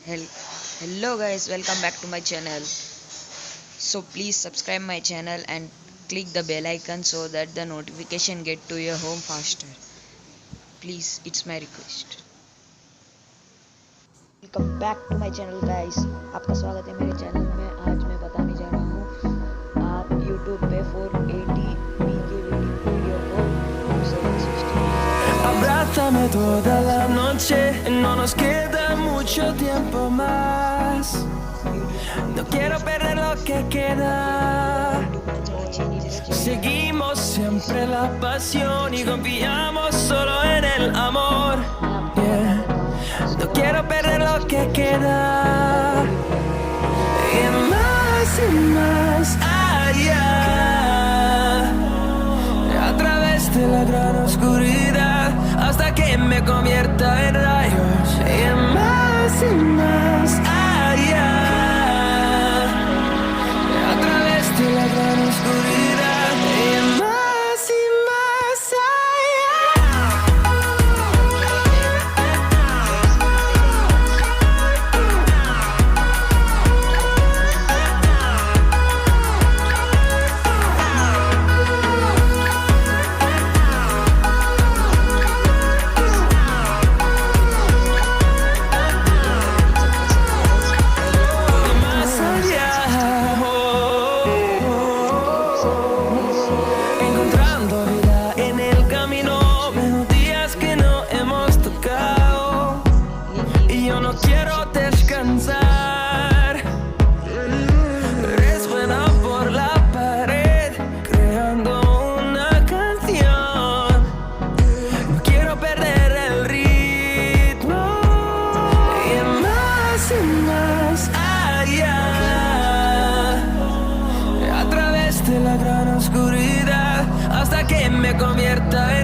Hello guys, welcome back to my channel. So please subscribe my channel and click the bell icon so that the notification get to your home faster. Please, it's my request. Welcome back to my channel guys. आपका स्वागत है मेरे चैनल में। आज मैं बताने जा रहा हूँ आप YouTube पे 480p के वीडियो को 760 Abrázame toda la noche, no nos queda mucho tiempo más. No quiero perder lo que queda. Seguimos siempre la pasión y confiamos solo en el amor. Yeah. No quiero perder lo que queda. Y más allá, a través de la gran oscuridad, hasta que me convierta en rayos. Y más allá, a través de la gran oscuridad. Y más encontrando vida en el camino, melodías que no hemos tocado, y yo no quiero descansar. Resuena por la pared, creando una canción. No quiero perder el ritmo. Y más allá, a través de la gran oscuridad, hasta que me convierta en